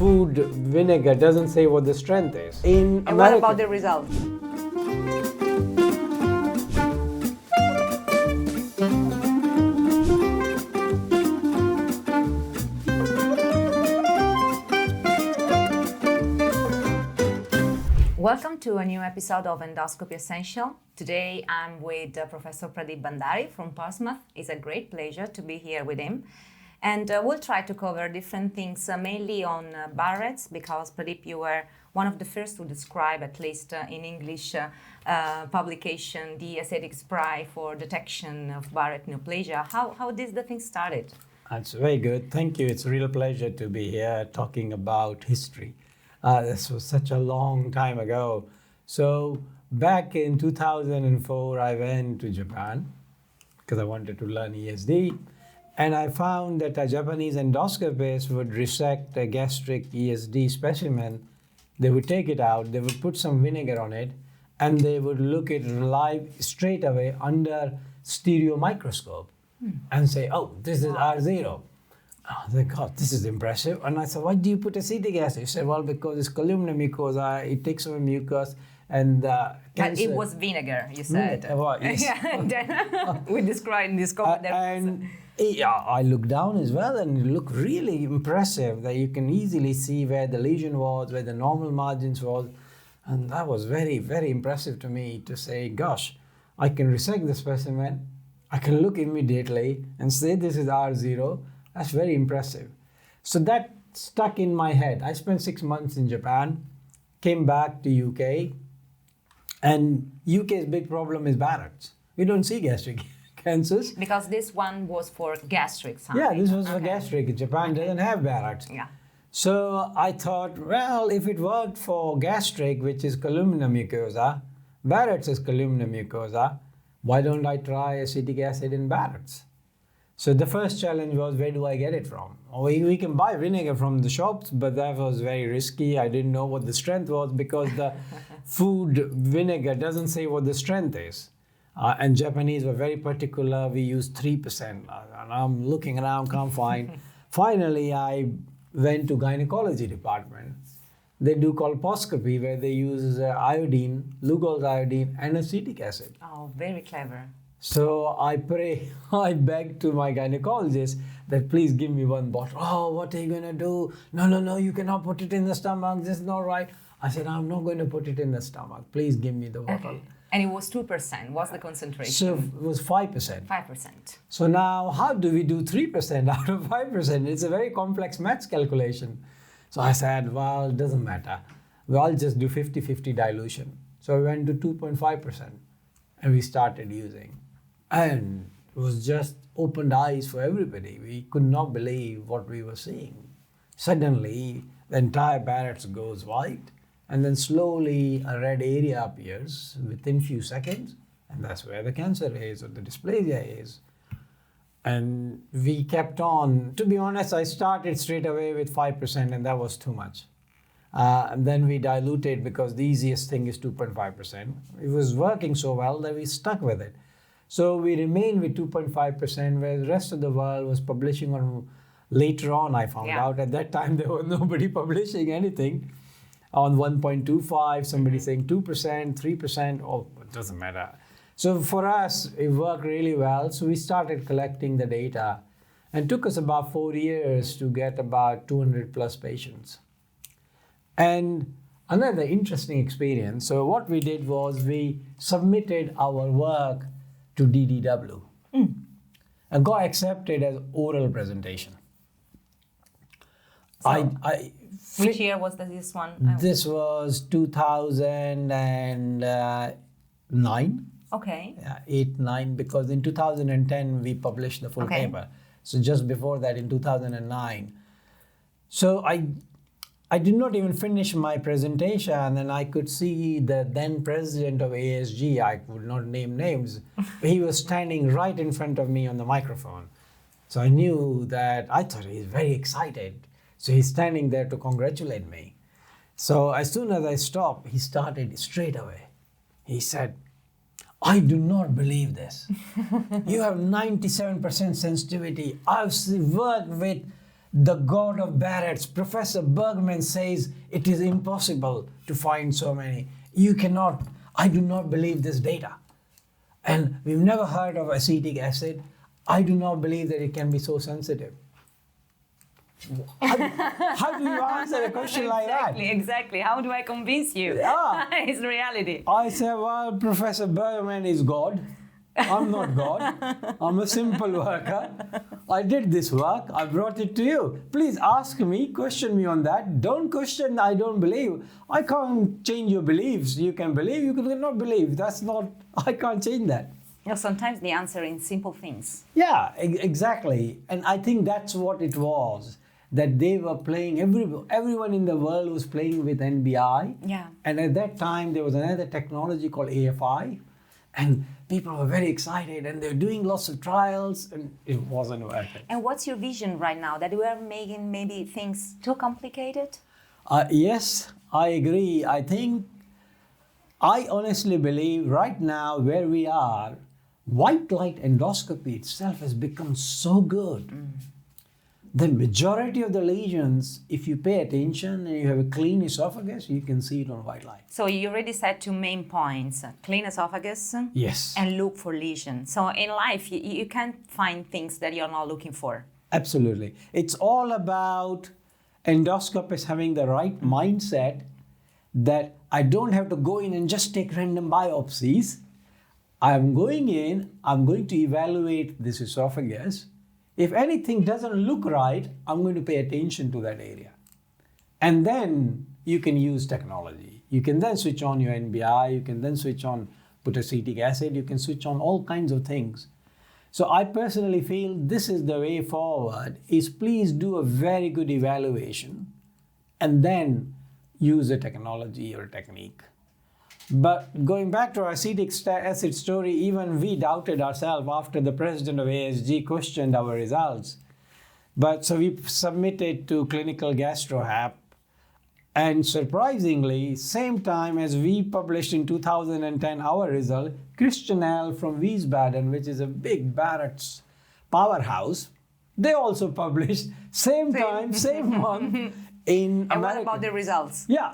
food vinegar doesn't say what the strength is. In And what about the result? Welcome to a new episode of Endoscopy Essential. Today I'm with Professor Pradeep Bhandari from Portsmouth. It's a great pleasure to be here with him. And we'll try to cover different things, mainly on Barrett's, because Pradeep, you were one of the first to describe, at least in English publication, the acetic spray for detection of Barrett neoplasia. How did the thing started? That's very good. Thank you. It's a real pleasure to be here talking about history. This was such a long time ago. So back in 2004, I went to Japan because I wanted to learn ESD. And I found that a Japanese endoscopist would resect a gastric ESD specimen. They would take it out, they would put some vinegar on it, and they would look it live straight away under stereo microscope and say, oh, this is R0. Oh, thank God, this is impressive. And I said, why do you put acetic acid? He said, well, because it's columnar mucosa, it takes away mucus, and But it was vinegar, you said. Yes. Yeah, then we discovered that. And I looked down as well, and it looked really impressive that you can easily see where the lesion was, where the normal margins was. And that was very, very impressive to me to say, gosh, I can resect the specimen, I can look immediately and say this is R0. That's very impressive. So that stuck in my head. I spent 6 months in Japan, came back to UK, and UK's big problem is Barrett's. We don't see gastric cancers. Because this one was for gastric side. Yeah, this was for gastric. Japan doesn't have Barrett's. Yeah. So I thought, well, if it worked for gastric, which is columnar mucosa, Barrett's is columnar mucosa, why don't I try acetic acid in Barrett's? So the first challenge was, where do I get it from? We can buy vinegar from the shops, but that was very risky. I didn't know what the strength was because the food vinegar doesn't say what the strength is. And Japanese were very particular. We used 3%. And I'm looking around, can't find. Finally, I went to gynecology department. They do colposcopy where they use iodine, Lugol's iodine, and acetic acid. Oh, very clever. So I begged to my gynecologist that please give me one bottle. Oh, what are you going to do? No, you cannot put it in the stomach. This is not right. I said, I'm not going to put it in the stomach. Please give me the bottle. Okay. And it was 2%. What's the concentration? So it was 5%. 5%. So now how do we do 3% out of 5%? It's a very complex maths calculation. So I said, well, it doesn't matter. I'll just do 50-50 dilution. So we went to 2.5% and we started using. And it was just opened eyes for everybody. We could not believe what we were seeing. Suddenly, the entire Barrett's goes white, and then slowly a red area appears within few seconds, and that's where the cancer is or the dysplasia is. And we kept on. To be honest, I started straight away with 5%, and that was too much. And then we diluted because the easiest thing is 2.5%. It was working so well that we stuck with it. So we remained with 2.5%, where the rest of the world was publishing on. Later on, I found out at that time there was nobody publishing anything on 1.25. Somebody saying 2%, 3%. Oh, it doesn't matter. So for us, it worked really well. So we started collecting the data, and it took us about 4 years to get about 200 plus patients. And another interesting experience. So what we did was we submitted our work to DDW and got accepted as oral presentation. So which year was this one? This was 2009. Okay. 8, 9, because in 2010 we published the full paper. So just before that, in 2009. So I did not even finish my presentation, and I could see the then president of ASG, I would not name names, he was standing right in front of me on the microphone. So I knew that, I thought he's very excited. So he's standing there to congratulate me. So as soon as I stopped, he started straight away. He said, I do not believe this. You have 97% sensitivity. I've worked with the god of Barrett's, Professor Bergman, says it is impossible to find so many. You cannot, I do not believe this data. And we've never heard of acetic acid. I do not believe that it can be so sensitive. How do you answer a question like that? Exactly. How do I convince you? Yeah. It's reality. I say, well, Professor Bergman is God. I'm not God. I'm a simple worker. I did this work. I brought it to you. Please ask me, question me on that. Don't question, I don't believe. I can't change your beliefs. You can believe, you cannot believe. That's not, I can't change that. You know, sometimes the answer in simple things. Yeah, exactly. And I think that's what it was. That they were playing, everyone in the world was playing with NBI. Yeah. And at that time, there was another technology called AFI. And people were very excited and they were doing lots of trials and it wasn't working. And what's your vision right now? That we are making maybe things too complicated? Yes, I agree. I honestly believe right now where we are, white light endoscopy itself has become so good. The majority of the lesions, if you pay attention and you have a clean esophagus, you can see it on white light. So you already said 2 main points, clean esophagus Yes. and look for lesions. So in life, you can't find things that you're not looking for. Absolutely. It's all about endoscopists having the right mindset that I don't have to go in and just take random biopsies. I'm going in, I'm going to evaluate this esophagus. If anything doesn't look right, I'm going to pay attention to that area. And then you can use technology. You can then switch on your NBI, you can then switch on, put acetic acid, you can switch on all kinds of things. So I personally feel this is the way forward, is please do a very good evaluation and then use a technology or technique. But going back to our acetic acid story, even we doubted ourselves after the president of ASG questioned our results. But so we submitted to clinical gastrohap, and surprisingly, same time as we published in 2010 our result, Christian L. from Wiesbaden, which is a big Barrett's powerhouse, they also published same time, same month in And America. what about the results? Yeah,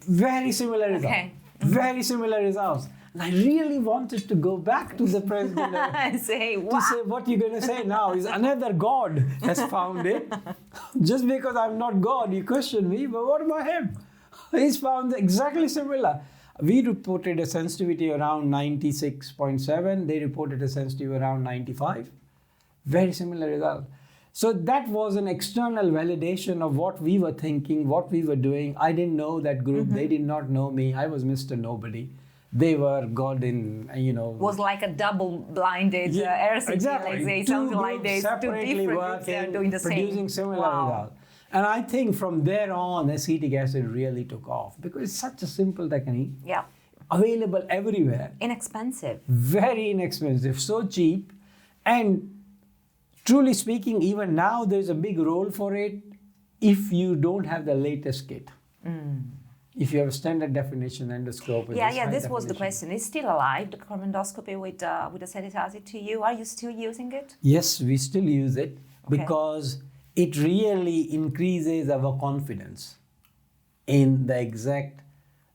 very similar results. Okay. Very similar results. And I really wanted to go back to the president And say, to wow. say, what you're going to say now is another God has found it. Just because I'm not God, you question me, but what about him? He's found exactly similar. We reported a sensitivity around 96.7. They reported a sensitivity around 95. Very similar result. So that was an external validation of what we were thinking, what we were doing. I didn't know that group. They did not know me. I was Mr. Nobody. They were God in, Was like a double-blinded RCT, exactly. like say, Two something like groups this. Two separately different groups that are doing the same. producing similar Wow. results. And I think from there on, acetic acid really took off because it's such a simple technique, Yeah. available everywhere, Inexpensive. very inexpensive, so cheap. And truly speaking, even now there's a big role for it if you don't have the latest kit. If you have a standard definition endoscope. Yeah, this was the question. Is still alive, the chromendoscopy with acetic acid to you? Are you still using it? Yes, we still use it Okay. because it really increases our confidence in the exact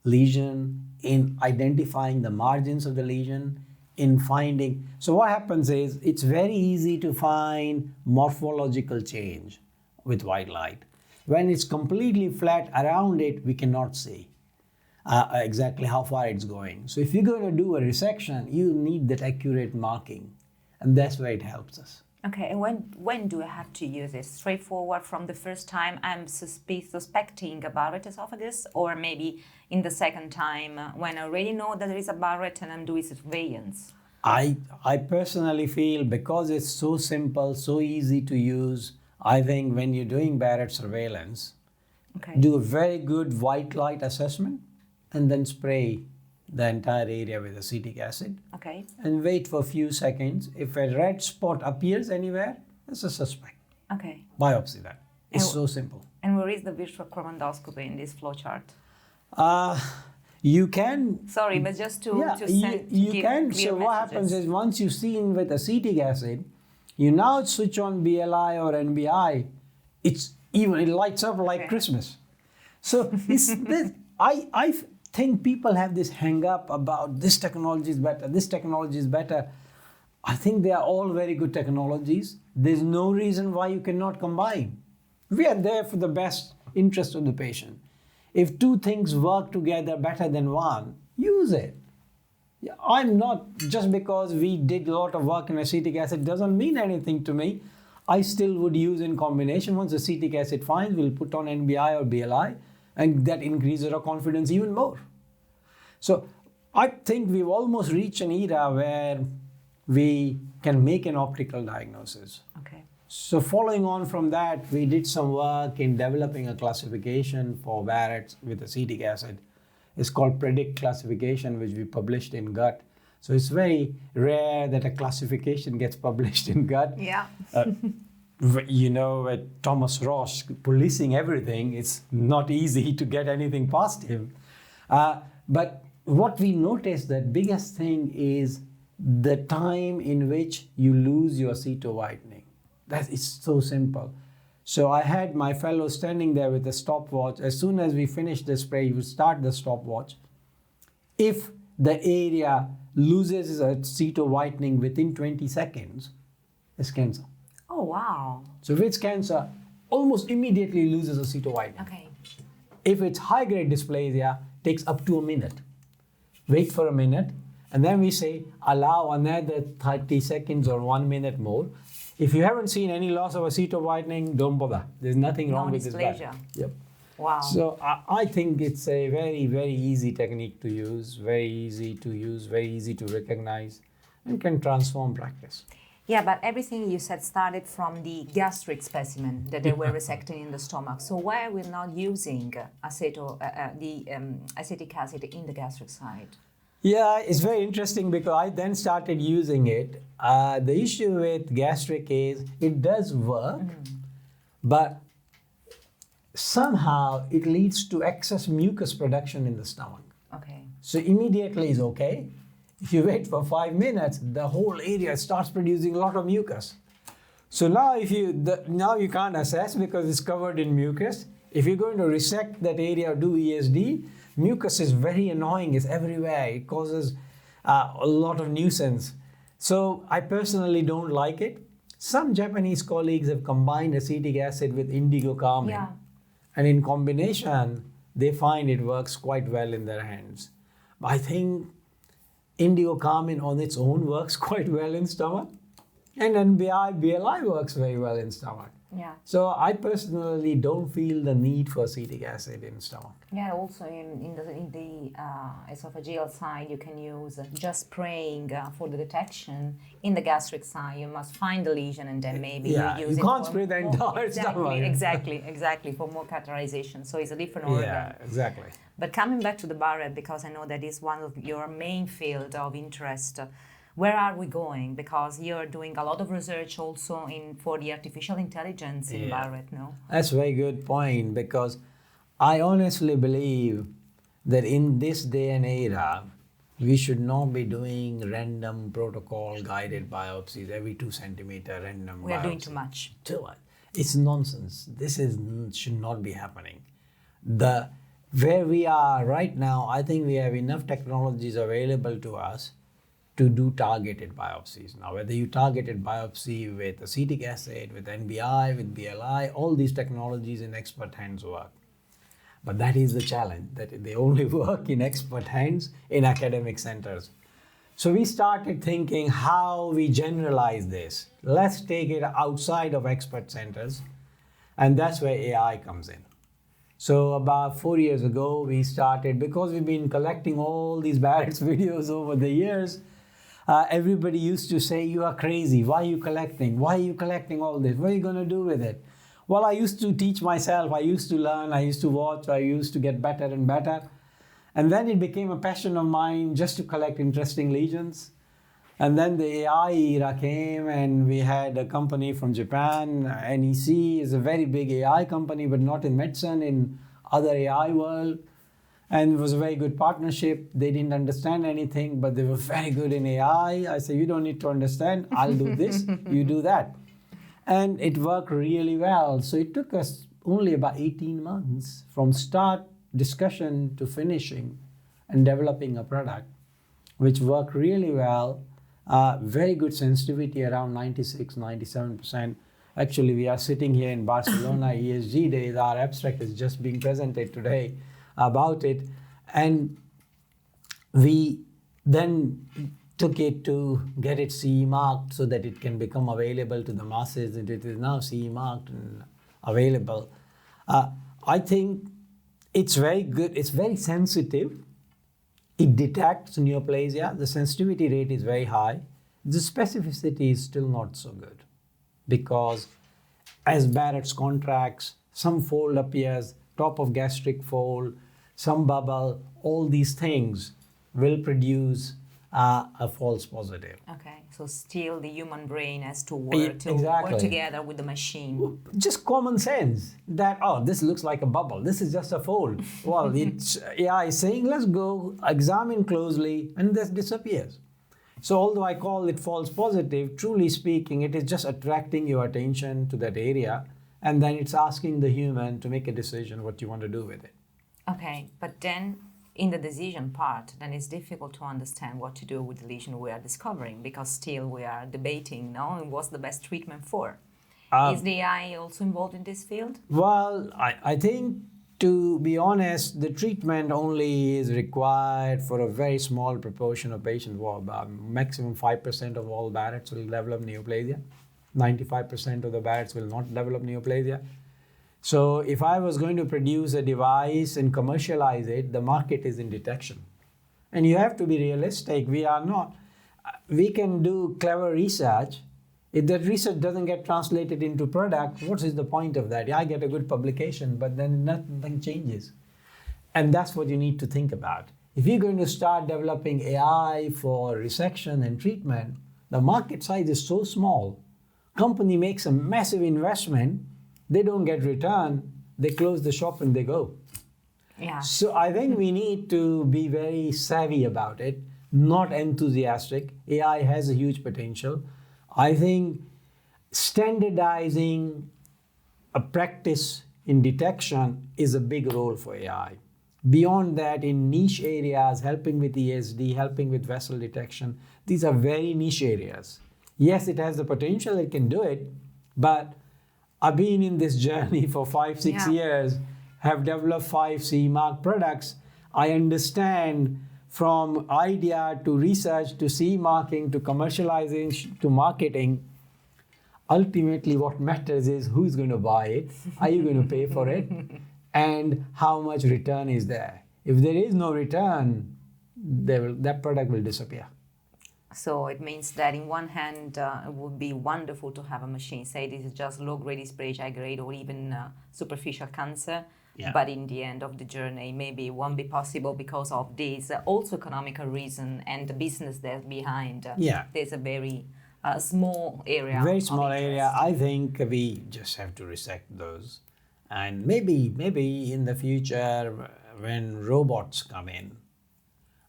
lesion, in identifying the margins of the lesion, in finding. So what happens is it's very easy to find morphological change with white light. When it's completely flat around it, we cannot see exactly how far it's going. So if you're going to do a resection, you need that accurate marking, and that's where it helps us. Okay, and when do I have to use it? Straightforward from the first time I'm suspecting a Barrett esophagus, or maybe in the second time when I already know that there is a Barrett and I'm doing surveillance? I personally feel because it's so simple, so easy to use, I think when you're doing Barrett surveillance, Okay. do a very good white light assessment and then spray the entire area with acetic acid Okay. and wait for a few seconds. If a red spot appears anywhere, it's a suspect. Okay. Biopsy that. It's And- so simple. And where is the virtual chromendoscopy in this flowchart? You can Sorry, but just to you give can. clear So what happens messages. is once you see in with acetic acid, you now switch on BLI or NBI, it lights up like Christmas. So I think people have this hang up about this technology is better, this technology is better. I think they are all very good technologies. There's no reason why you cannot combine. We are there for the best interest of the patient. If two things work together better than one, use it. I'm not, just because we did a lot of work in acetic acid doesn't mean anything to me. I still would use in combination. Once acetic acid finds, we'll put on NBI or BLI, and that increases our confidence even more. So I think we've almost reached an era where we can make an optical diagnosis. Okay. So following on from that, we did some work in developing a classification for Barrett with acetic acid. It's called Predict classification, which we published in Gut. So it's very rare that a classification gets published in Gut. Yeah. Thomas Ross policing everything, it's not easy to get anything past him. But what we noticed, the biggest thing is the time in which you lose your acetowidening. That is so simple. So I had my fellow standing there with a stopwatch. As soon as we finished the spray, you would start the stopwatch. If the area loses its acetowidening within 20 seconds, it's cancer. Oh, wow. So if it's cancer, almost immediately loses acetowidening. Okay. If it's high-grade dysplasia, takes up to a minute. Wait for a minute, and then we say, allow another 30 seconds or 1 minute more. If you haven't seen any loss of acetowidening, don't bother. There's nothing wrong with this bag. Yep. Wow. So I think it's a very, very easy technique to use, very easy to recognize, and can transform practice. Yeah, but everything you said started from the gastric specimen that they were resecting in the stomach. So why are we not using acetic acid in the gastric side? Yeah, it's very interesting because I then started using it. The issue with gastric is it does work, but somehow it leads to excess mucus production in the stomach. Okay. So immediately is okay. If you wait for 5 minutes, the whole area starts producing a lot of mucus. So now now you can't assess because it's covered in mucus. If you're going to resect that area or do ESD, mucus is very annoying. It's everywhere. It causes a lot of nuisance. So I personally don't like it. Some Japanese colleagues have combined acetic acid with indigo carmine. Yeah. And in combination, they find it works quite well in their hands. But I think indigo carmine on its own works quite well in stomach. And NBI, BLI works very well in stomach. Yeah. So I personally don't feel the need for acetic acid in stomach. Yeah, also in the esophageal side, you can use just spraying for the detection. In the gastric side, you must find the lesion and then maybe you use it. You can't spray the entire stomach. Exactly, for more catheterization. So it's a different organ. Yeah, exactly. But coming back to the Barrett, because I know that is one of your main field of interest, where are we going? Because you're doing a lot of research also for the artificial intelligence in Barrett, no? That's a very good point, because I honestly believe that in this day and era, we should not be doing random protocol guided biopsies every 2 centimeter random biopsy. We are doing too much. Too much. It's nonsense. Should not be happening. Where we are right now, I think we have enough technologies available to us to do targeted biopsies. Now, whether you targeted biopsy with acetic acid, with NBI, with BLI, all these technologies in expert hands work. But that is the challenge, that they only work in expert hands in academic centers. So we started thinking how we generalize this. Let's take it outside of expert centers, and that's where AI comes in. So about 4 years ago, we started, because we've been collecting all these Barrett's videos over the years, everybody used to say, you are crazy. Why are you collecting? Why are you collecting all this? What are you going to do with it? Well, I used to teach myself. I used to learn. I used to watch. I used to get better and better. And then it became a passion of mine just to collect interesting lesions. And then the AI era came, and we had a company from Japan. NEC is a very big AI company, but not in medicine, in other AI world. And it was a very good partnership. They didn't understand anything, but they were very good in AI. I said, you don't need to understand. I'll do this, you do that. And it worked really well. So it took us only about 18 months from start discussion to finishing and developing a product, which worked really well. Very good sensitivity, around 96, 97%. Actually, we are sitting here in Barcelona ESG Days. Our abstract is just being presented today about it. And we then took it to get it CE marked so that it can become available to the masses. And it is now CE marked and available. I think it's very good. It's very sensitive. It detects neoplasia. The sensitivity rate is very high. The specificity is still not so good because as Barrett's contracts, some fold appears, top of gastric fold, some bubble, all these things will produce a false positive. Okay, so still the human brain has to Exactly. work together with the machine. Just common sense that, oh, this looks like a bubble. This is just a fold. Well, it's AI is saying, let's go examine closely, and this disappears. So although I call it false positive, truly speaking, it is just attracting your attention to that area, and then it's asking the human to make a decision what you want to do with it. Okay, but then in the decision part, then it's difficult to understand what to do with the lesion we are discovering because still we are debating, no, and what's the best treatment for. Is the AI also involved in this field? Well, I think, to be honest, the treatment only is required for a very small proportion of patients. Well, about maximum 5% of all Barrett's will develop neoplasia. 95% of the Barrett's will not develop neoplasia. So if I was going to produce a device and commercialize it, the market is in detection. And you have to be realistic. We are not. We can do clever research. If that research doesn't get translated into product, what is the point of that? Yeah, I get a good publication, but then nothing changes. And that's what you need to think about. If you're going to start developing AI for resection and treatment, the market size is so small. Company makes a massive investment, they don't get return, they close the shop and they go. Yeah. So I think we need to be very savvy about it, not enthusiastic. AI has a huge potential. I think standardizing a practice in detection is a big role for AI. Beyond that, in niche areas, helping with ESD, helping with vessel detection, these are very niche areas. Yes, it has the potential, it can do it, but I've been in this journey for 5-6 years, have developed 5 CE mark products. I understand from idea to research to CE marking to commercializing to marketing. Ultimately, what matters is who's going to buy it, are you going to pay for it, and how much return is there. If there is no return, that product will disappear. So it means that in one hand, it would be wonderful to have a machine say this is just low-grade dysplasia, high-grade, or even superficial cancer. Yeah. But in the end of the journey, maybe it won't be possible because of this also economical reason and the business that's behind. There's a very small area. Very small area. I think we just have to resect those. And maybe in the future when robots come in,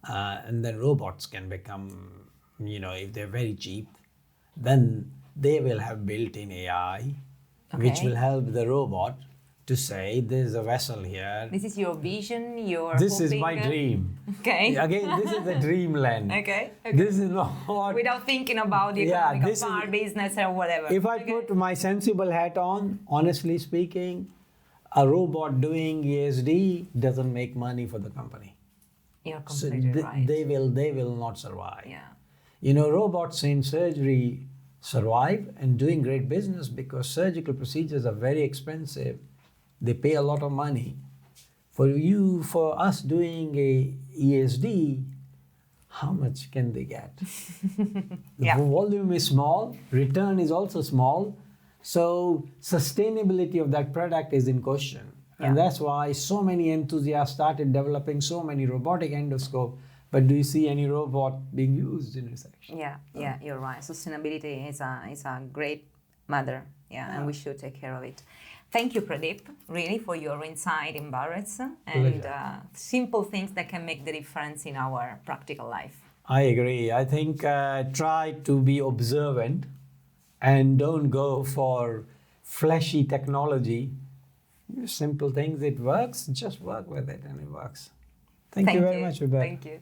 and then robots can become, if they're very cheap, then they will have built-in AI, which will help the robot to say, there's a vessel here. This is your vision, This is my dream. Okay. Again, this is the dreamland. Okay. This is not... Without thinking about the economic part, business or whatever. If I put my sensible hat on, honestly speaking, a robot doing ESD doesn't make money for the company. You're completely right. They will not survive. Yeah. Robots in surgery survive and doing great business because surgical procedures are very expensive. They pay a lot of money. For us doing a ESD, how much can they get? The volume is small, return is also small, so sustainability of that product is in question. And that's why so many enthusiasts started developing so many robotic endoscopes. But do you see any robot being used in resection? Yeah, you're right. Sustainability is a great matter, and we should take care of it. Thank you, Pradeep, really, for your insight in Barrett's and simple things that can make the difference in our practical life. I agree. I think try to be observant and don't go for fleshy technology. Simple things, it works, just work with it and it works. Thank you very much, Rebecca. Thank you.